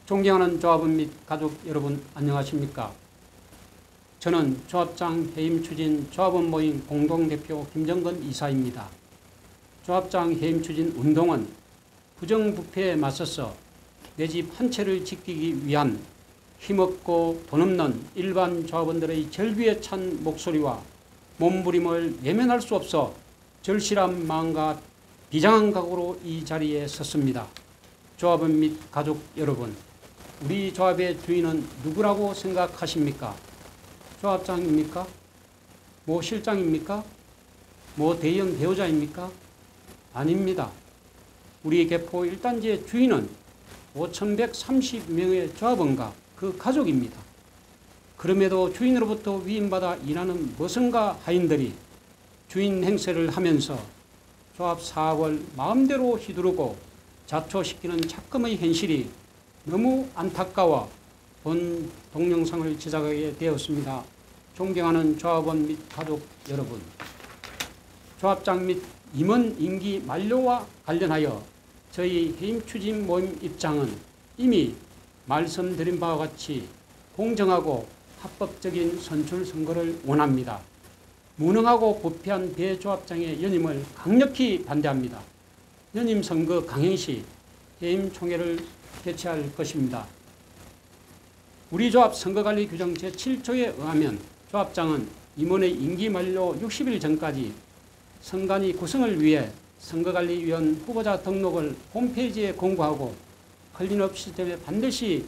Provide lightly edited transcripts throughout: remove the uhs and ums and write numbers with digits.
존경하는 조합원 및 가족 여러분 안녕하십니까. 저는 조합장 해임 추진 조합원 모임 공동대표 김정근 이사입니다. 조합장 해임 추진 운동은 부정부패에 맞서서 내 집 한 채를 지키기 위한 힘없고 돈 없는 일반 조합원들의 절규에 찬 목소리와 몸부림을 외면할 수 없어 절실한 마음과 비장한 각오로 이 자리에 섰습니다. 조합원 및 가족 여러분, 우리 조합의 주인은 누구라고 생각하십니까? 조합장입니까? 뭐 실장입니까? 뭐 대형 배우자입니까? 아닙니다. 우리 개포 1단지의 주인은 5,130명의 조합원과 그 가족입니다. 그럼에도 주인으로부터 위임받아 일하는 머슴과 하인들이 주인 행세를 하면서 조합 사업을 마음대로 휘두르고 자초시키는 착금의 현실이 너무 안타까워 본 동영상을 제작하게 되었습니다. 존경하는 조합원 및 가족 여러분, 조합장 및 임원 임기 만료와 관련하여 저희 해임 추진 모임 입장은 이미 말씀드린 바와 같이 공정하고 합법적인 선출 선거를 원합니다. 무능하고 부패한 대조합장의 연임을 강력히 반대합니다. 연임 선거 강행 시 해임 총회를 개최할 것입니다. 우리 조합 선거관리 규정 제7조에 의하면 조합장은 임원의 임기 만료 60일 전까지 선관위 구성을 위해 선거관리위원 후보자 등록을 홈페이지에 공고하고 클린업 시스템에 반드시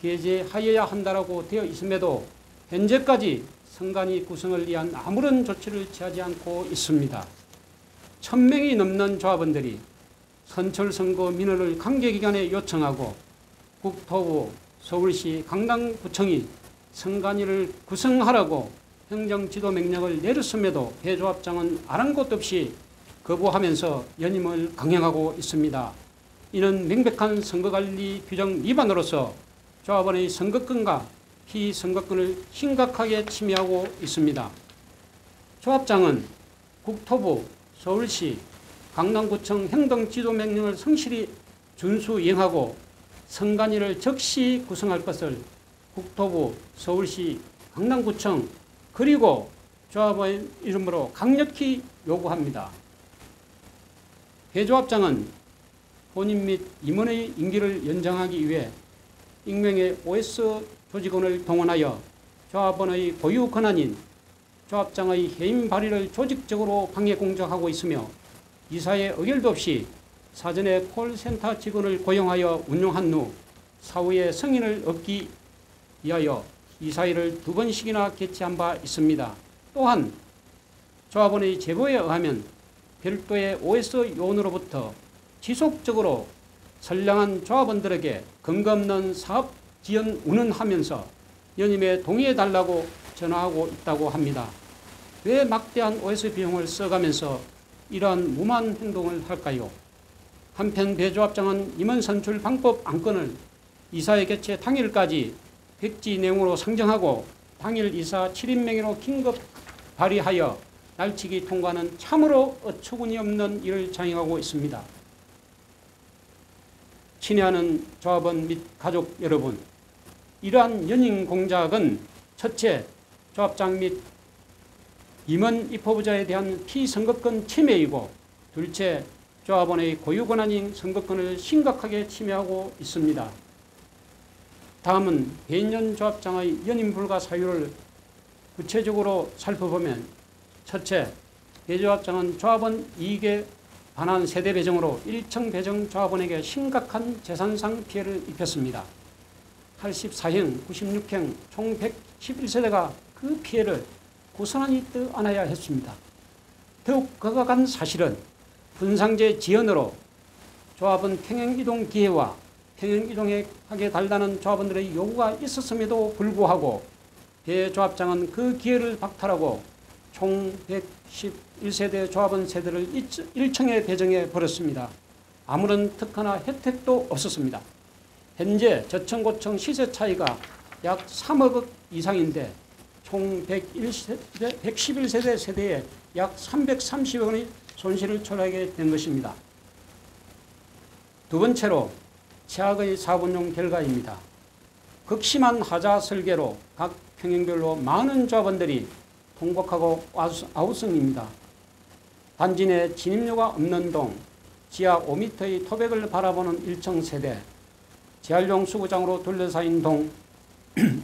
게재하여야 한다고 되어 있음에도 현재까지 선관위 구성을 위한 아무런 조치를 취하지 않고 있습니다. 1,000명이 넘는 조합원들이 선출선거 민원을 관계기관에 요청하고 국토부, 서울시, 강남구청이 선관위를 구성하라고 행정지도 명령을 내렸음에도 대조합장은 아랑곳 없이 거부하면서 연임을 강행하고 있습니다. 이는 명백한 선거관리 규정 위반으로서 조합원의 선거권과 피선거권을 심각하게 침해하고 있습니다. 조합장은 국토부, 서울시, 강남구청 행정지도명령을 성실히 준수 이행하고 선관위를 즉시 구성할 것을 국토부, 서울시, 강남구청 그리고 조합의 이름으로 강력히 요구합니다. 대조합장은 본인 및 임원의 임기를 연장하기 위해 익명의 OS 조직원을 동원하여 조합원의 고유 권한인 조합장의 해임 발의를 조직적으로 방해 공작하고 있으며 이사의 의결도 없이 사전에 콜센터 직원을 고용하여 운용한 후 사후에 승인을 얻기 위하여 이사회를 2번씩이나 개최한 바 있습니다. 또한 조합원의 제보에 의하면 별도의 OS 요원으로부터 지속적으로 선량한 조합원들에게 근거 없는 사업 지연 운운하면서 연임에 동의해달라고 전화하고 있다고 합니다. 왜 막대한 OS 비용을 써가면서 이러한 무모한 행동을 할까요? 한편 대조합장은 임원 선출 방법 안건을 이사회 개최 당일까지 백지 내용으로 상정하고 당일 이사 7인 명의로 긴급 발의하여 날치기 통과는 참으로 어처구니 없는 일을 장행하고 있습니다. 친애하는 조합원 및 가족 여러분, 이러한 연임 공작은 첫째, 조합장 및 임원 입후보자에 대한 피선거권 침해이고 둘째, 조합원의 고유 권한인 선거권을 심각하게 침해하고 있습니다. 다음은 배인연 조합장의 연임 불가 사유를 구체적으로 살펴보면 첫째, 대조합장은 조합원 이익에 반한 세대 배정으로 1층 배정 조합원에게 심각한 재산상 피해를 입혔습니다. 84형, 96형 총 111세대가 그 피해를 고스란히 떠안아야 했습니다. 더욱 극악한 사실은 분상제 지연으로 조합원 평행이동 기회와 평행이동하게 달라는 조합원들의 요구가 있었음에도 불구하고 대조합장은 그 기회를 박탈하고 총 111세대 조합원 세대를 1층에 배정해 버렸습니다. 아무런 특허나 혜택도 없었습니다. 현재 저층고층 시세 차이가 약 3억 이상인데 총 111세대 세대에 약 330억 원의 손실을 초래하게 된 것입니다. 두 번째로 최악의 사본용 결과입니다. 극심한 하자 설계로 각 평형별로 많은 조합원들이 통곡하고 아우성입니다. 단지 내 진입로가 없는 동, 지하 5m의 토백을 바라보는 1층 세대, 재활용 수구장으로 둘러싸인 동,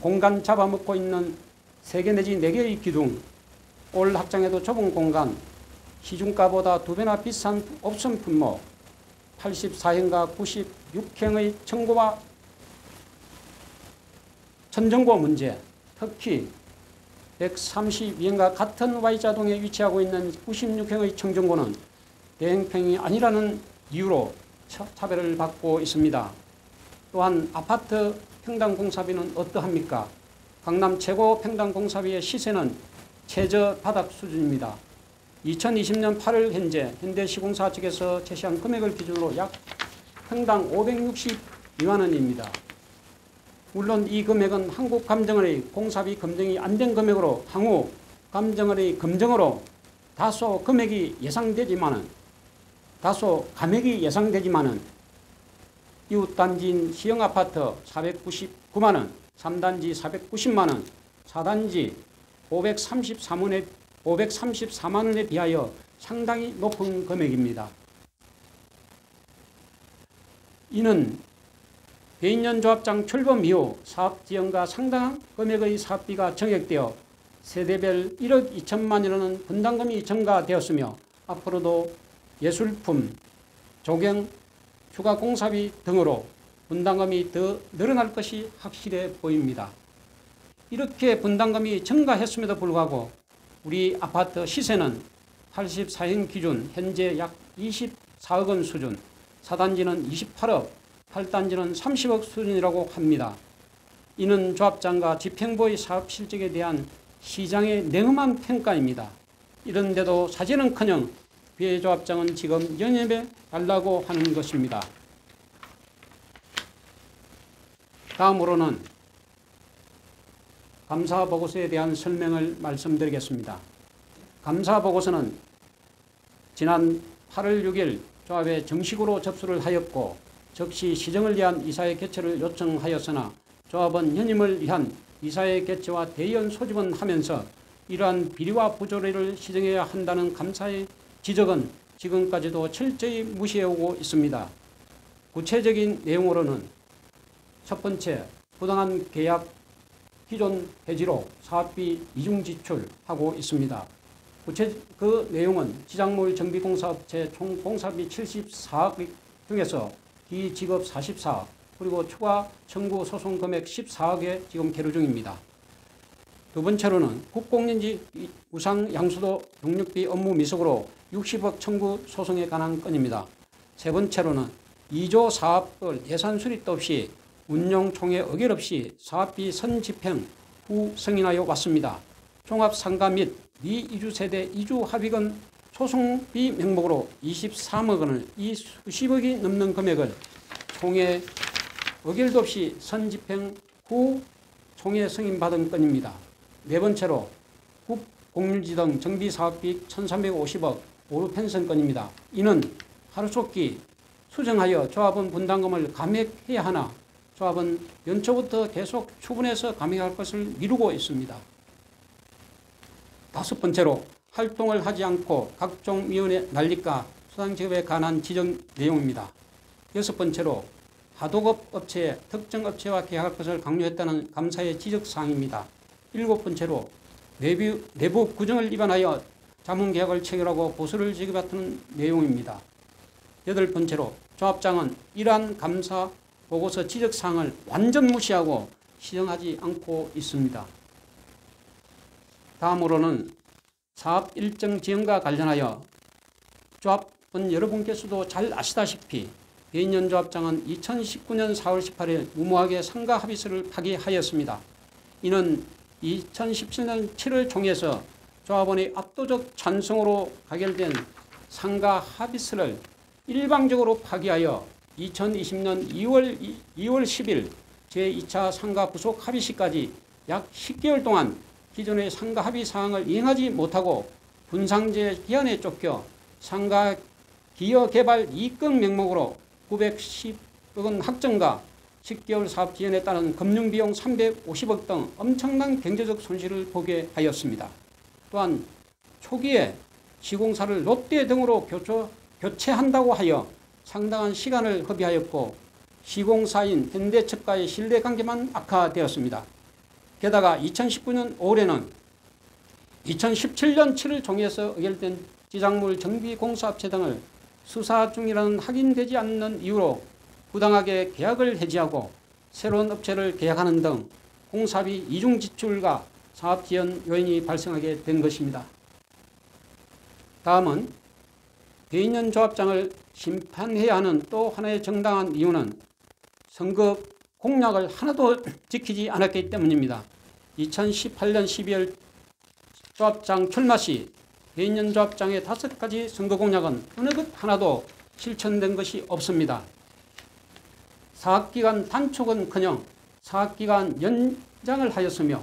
공간 잡아먹고 있는 3개 내지 4개의 기둥, 올 학장에도 좁은 공간, 시중가보다 2배나 비싼 옵션 품목, 84형과 96형의 청구와 천정고 문제, 특히 132형과 같은 Y자동에 위치하고 있는 96형의 청정고는 대행평이 아니라는 이유로 차별을 받고 있습니다. 또한 아파트 평당 공사비는 어떠합니까? 강남 최고 평당 공사비의 시세는 최저 바닥 수준입니다. 2020년 8월 현재 현대시공사 측에서 제시한 금액을 기준으로 약 평당 562만 원입니다. 물론 이 금액은 한국감정원의 공사비 검증이 안 된 금액으로 향후 감정원의 검증으로 다소 감액이 예상되지만은 이웃단지인 시형아파트 499만 원, 3단지 490만 원, 4단지 534만 원에 비하여 상당히 높은 금액입니다. 이는 배인연 조합장 출범 이후 사업지원과 상당한 금액의 사업비가 정액되어 세대별 1억 2천만 원은 분담금이 증가되었으며 앞으로도 예술품, 조경, 추가 공사비 등으로 분담금이 더 늘어날 것이 확실해 보입니다. 이렇게 분담금이 증가했음에도 불구하고 우리 아파트 시세는 84형 기준 현재 약 24억 원 수준, 4단지는 28억, 8단지는 30억 수준이라고 합니다. 이는 조합장과 집행부의 사업 실적에 대한 시장의 냉엄한 평가입니다. 이런데도 사죄는커녕 비조합장은 지금 연임해 달라고 하는 것입니다. 다음으로는 감사보고서에 대한 설명을 말씀드리겠습니다. 감사보고서는 지난 8월 6일 조합에 정식으로 접수를 하였고 즉시 시정을 위한 이사회 개최를 요청하였으나 조합은 연임을 위한 이사회 개최와 대의원 소집은 하면서 이러한 비리와 부조리를 시정해야 한다는 감사의 지적은 지금까지도 철저히 무시해오고 있습니다. 구체적인 내용으로는 첫 번째, 부당한 계약 기존 해지로 사업비 이중 지출하고 있습니다. 그 내용은 지작물 정비공사업체 총 공사비 74억 중에서 기지급 44억 그리고 추가 청구 소송 금액 14억에 지금 계류 중입니다. 두 번째로는 국공연지 우상 양수도 용역비 업무 미숙으로 60억 청구 소송에 관한 건입니다. 세 번째로는 2조 사업을 예산 수립도 없이 운용 총회 의결 없이 사업비 선집행 후 승인하여 왔습니다. 종합상가 및 미이주세대 이주합의금 소송비 명목으로 23억 원을 이 수십억이 넘는 금액을 총회 의결도 없이 선집행 후 총회 승인받은 건입니다. 네 번째로 국공유지 등 정비사업비 1,350억 오류펜션 건입니다. 이는 하루속히 수정하여 조합원 분담금을 감액해야 하나 조합은 연초부터 계속 추분해서 감액할 것을 미루고 있습니다. 다섯 번째로 활동을 하지 않고 각종 위원회 난립과 수당지급에 관한 지적 내용입니다. 여섯 번째로 하도급 업체에 특정 업체와 계약할 것을 강요했다는 감사의 지적사항입니다. 일곱 번째로 내부 규정을 위반하여 자문계약을 체결하고 보수를 지급했다는 내용입니다. 여덟 번째로 조합장은 이러한 감사 보고서 지적사항을 완전 무시하고 시정하지 않고 있습니다. 다음으로는 사업 일정 지연과 관련하여 조합원 여러분께서도 잘 아시다시피 배인연 조합장은 2019년 4월 18일 무모하게 상가 합의서를 파기하였습니다. 이는 2017년 7월 총회에서 조합원의 압도적 찬성으로 가결된 상가 합의서를 일방적으로 파기하여 2020년 2월 10일 제2차 상가 부속 합의시까지 약 10개월 동안 기존의 상가 합의 사항을 이행하지 못하고 분상제 기한에 쫓겨 상가 기여개발 이익금 명목으로 그건 학정과 10개월 사업 지연에 따른 금융비용 350억 등 엄청난 경제적 손실을 보게 하였습니다. 또한 초기에 시공사를 롯데 등으로 교체한다고 하여 상당한 시간을 허비하였고 시공사인 현대측과의 신뢰관계만 악화되었습니다. 게다가 2019년 5월에는 2017년 7월 종이에서 의결된 지작물 정비공사업체 등을 수사 중이라는 확인되지 않는 이유로 부당하게 계약을 해지하고 새로운 업체를 계약하는 등 공사비 이중 지출과 사업지연 요인이 발생하게 된 것입니다. 다음은 대인연 조합장을 심판해야 하는 또 하나의 정당한 이유는 선거 공약을 하나도 지키지 않았기 때문입니다. 2018년 12월 조합장 출마 시 대인연 조합장의 5가지 선거 공약은 어느 것 하나도 실천된 것이 없습니다. 사업기간 단축은커녕 사업기간 연장을 하였으며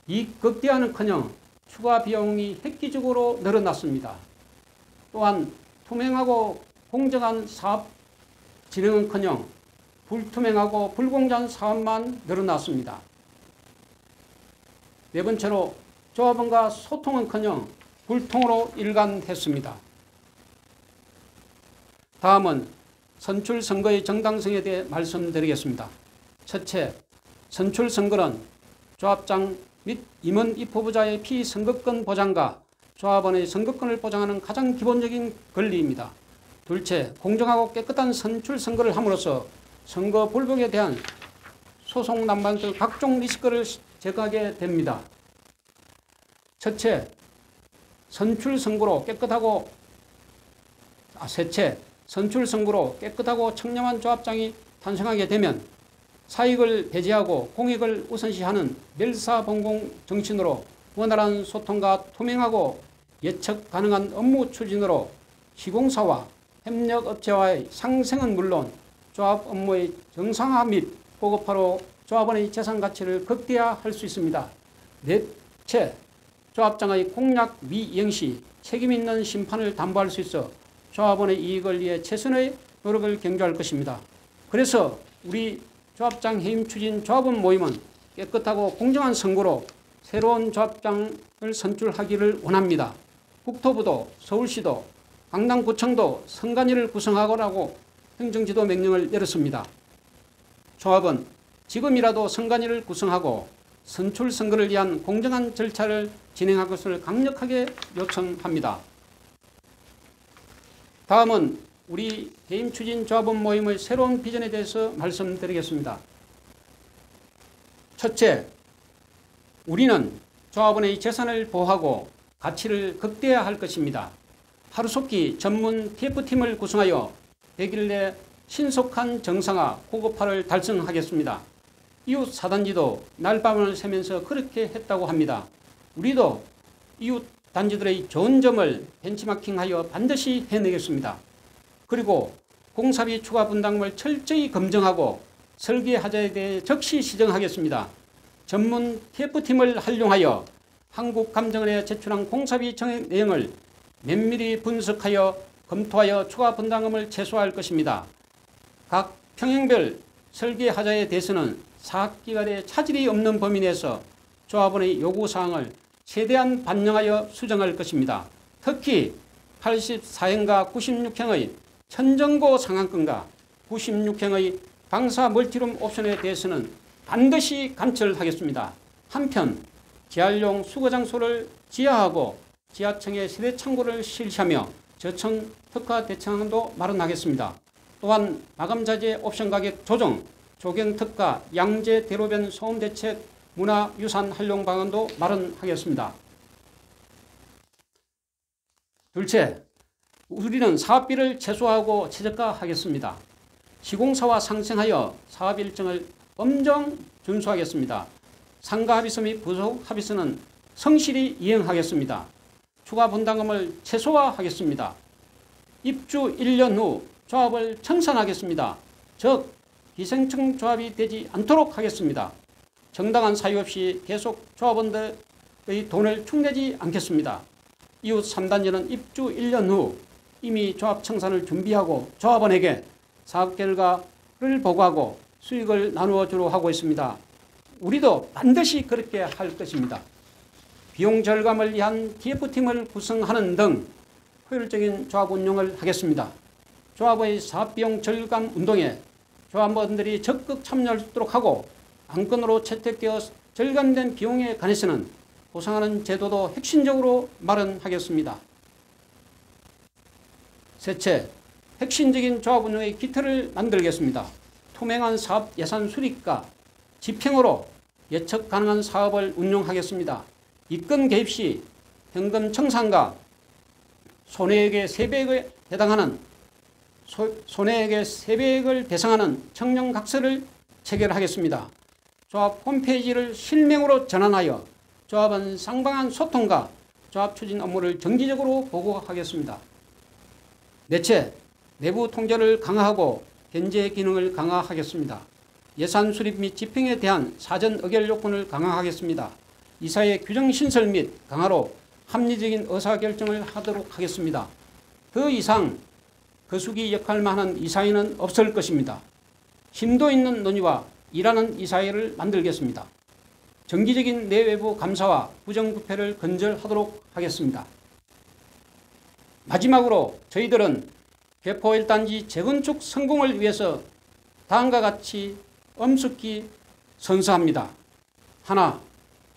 이익 극대화는커녕 추가 비용이 획기적으로 늘어났습니다. 또한 투명하고 공정한 사업 진행은커녕 불투명하고 불공정한 사업만 늘어났습니다. 네 번째로 조합원과 소통은커녕 불통으로 일관했습니다. 다음은 선출선거의 정당성에 대해 말씀드리겠습니다. 첫째, 선출선거는 조합장 및 임원 입후보자의 피선거권 보장과 조합원의 선거권을 보장하는 가장 기본적인 권리입니다. 둘째, 공정하고 깨끗한 선출선거를 함으로써 선거 불복에 대한 소송 난방 등 각종 리스크를 제거하게 됩니다. 셋째, 선출선거로 깨끗하고 청렴한 조합장이 탄생하게 되면 사익을 배제하고 공익을 우선시하는 멸사봉공 정신으로 원활한 소통과 투명하고 예측 가능한 업무 추진으로 시공사와 협력업체와의 상생은 물론 조합 업무의 정상화 및 고급화로 조합원의 재산 가치를 극대화할 수 있습니다. 넷째, 조합장의 공약 미이행 시 책임있는 심판을 담보할 수 있어 조합원의 이익을 위해 최선의 노력을 경주할 것입니다. 그래서 우리 조합장 해임 추진 조합원 모임은 깨끗하고 공정한 선거로 새로운 조합장을 선출하기를 원합니다. 국토부도 서울시도 강남구청도 선관위를 구성하라고 행정지도 명령을 내렸습니다. 조합은 지금이라도 선관위를 구성하고 선출선거를 위한 공정한 절차를 진행할 것을 강력하게 요청합니다. 다음은 우리 해임 추진 조합원 모임의 새로운 비전에 대해서 말씀드리겠습니다. 첫째, 우리는 조합원의 재산을 보호하고 가치를 극대화할 것입니다. 하루속히 전문 TF팀을 구성하여 100일 내 신속한 정상화, 고급화를 달성하겠습니다. 이웃 사단지도 날밤을 새면서 그렇게 했다고 합니다. 우리도 이웃 단지들의 좋은 점을 벤치마킹하여 반드시 해내겠습니다. 그리고 공사비 추가 분담금을 철저히 검증하고 설계 하자에 대해 적시 시정하겠습니다. 전문 TF팀을 활용하여 한국감정원에 제출한 공사비 정액 내용을 면밀히 분석하여 검토하여 추가 분담금을 최소화할 것입니다. 각 평형별 설계 하자에 대해서는 사업기관에 차질이 없는 범위 내에서 조합원의 요구사항을 최대한 반영하여 수정할 것입니다. 특히 84형과 96형의 천정고 상한권과 96형의 방사 멀티룸 옵션에 대해서는 반드시 간철하겠습니다. 한편 재활용 수거장소를 지하하고 지하층에 세대 창고를 실시하며 저층 특화 대창도 마련하겠습니다. 또한 마감자재 옵션 가격 조정, 조경 특가, 양재 대로변 소음 대책, 문화유산 활용 방안도 마련하겠습니다. 둘째, 우리는 사업비를 최소화하고 최저가하겠습니다. 시공사와 상생하여 사업 일정을 엄정 준수하겠습니다. 상가 합의서 및 부속 합의서는 성실히 이행하겠습니다. 추가 분담금을 최소화하겠습니다. 입주 1년 후 조합을 청산하겠습니다. 즉 기생충 조합이 되지 않도록 하겠습니다. 정당한 사유 없이 계속 조합원들의 돈을 축내지 않겠습니다. 이웃 3단지는 입주 1년 후 이미 조합 청산을 준비하고 조합원에게 사업 결과를 보고하고 수익을 나누어 주로 하고 있습니다. 우리도 반드시 그렇게 할 것입니다. 비용 절감을 위한 TF팀을 구성하는 등 효율적인 조합 운영을 하겠습니다. 조합의 사업비용 절감 운동에 조합원들이 적극 참여할 수 있도록 하고 안건으로 채택되어 절감된 비용에 관해서는 보상하는 제도도 핵심적으로 마련하겠습니다. 셋째, 핵심적인 조합 운영의 기틀을 만들겠습니다. 투명한 사업 예산 수립과 집행으로 예측 가능한 사업을 운영하겠습니다. 입건 개입 시 현금 청산과 손해액의 3배에 해당하는 손해액의 3배액을 배상하는 청렴각서를 체결하겠습니다. 조합 홈페이지를 실명으로 전환하여 조합은 쌍방한 소통과 조합 추진 업무를 정기적으로 보고하겠습니다. 넷째, 내부 통제를 강화하고 견제 기능을 강화하겠습니다. 예산 수립 및 집행에 대한 사전 의결 요건을 강화하겠습니다. 이사의 규정 신설 및 강화로 합리적인 의사결정을 하도록 하겠습니다. 더 이상 거수기 역할만 하는 이사회는 없을 것입니다. 심도 있는 논의와 일하는 이사회를 만들겠습니다. 정기적인 내외부 감사와 부정부패를 근절하도록 하겠습니다. 마지막으로 저희들은 개포 1단지 재건축 성공을 위해서 다음과 같이 엄숙히 선서합니다. 하나,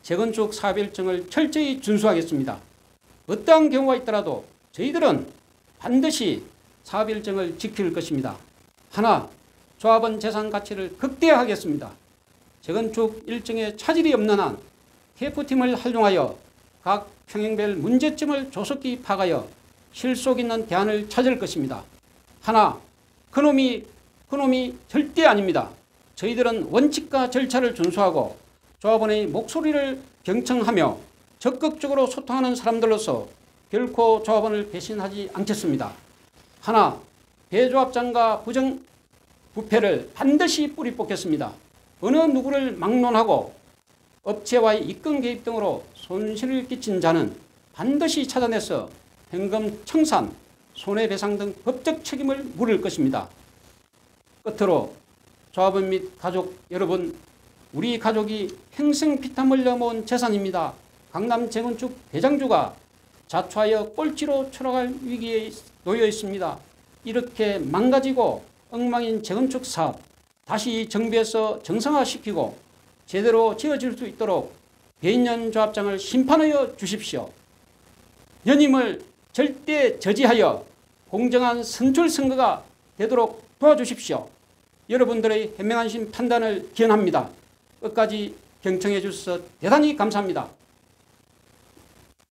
재건축 사업 일정을 철저히 준수하겠습니다. 어떠한 경우가 있더라도 저희들은 반드시 사업 일정을 지킬 것입니다. 하나, 조합원 재산 가치를 극대화하겠습니다. 재건축 일정에 차질이 없는 한 TF팀을 활용하여 각 평형별 문제점을 조속히 파악하여 실속 있는 대안을 찾을 것입니다. 하나, 그놈이 절대 아닙니다. 저희들은 원칙과 절차를 준수하고 조합원의 목소리를 경청하며 적극적으로 소통하는 사람들로서 결코 조합원을 배신하지 않겠습니다. 하나, 대조합장과 부정부패를 반드시 뿌리 뽑겠습니다. 어느 누구를 막론하고 업체와의 입건 개입 등으로 손실을 끼친 자는 반드시 찾아내서 현금 청산, 손해배상 등 법적 책임을 물을 것입니다. 끝으로 조합원 및 가족 여러분, 우리 가족이 평생 피땀 흘려 모은 재산입니다. 강남 재건축 대장주가 자초하여 꼴찌로 추락할 위기에 놓여 있습니다. 이렇게 망가지고 엉망인 재건축 사업 다시 정비해서 정상화시키고 제대로 지어질 수 있도록 배인연 조합장을 심판하여 주십시오. 연임을 절대 저지하여 공정한 선출 선거가 되도록 도와주십시오. 여러분들의 현명하신 판단을 기원합니다. 끝까지 경청해 주셔서 대단히 감사합니다.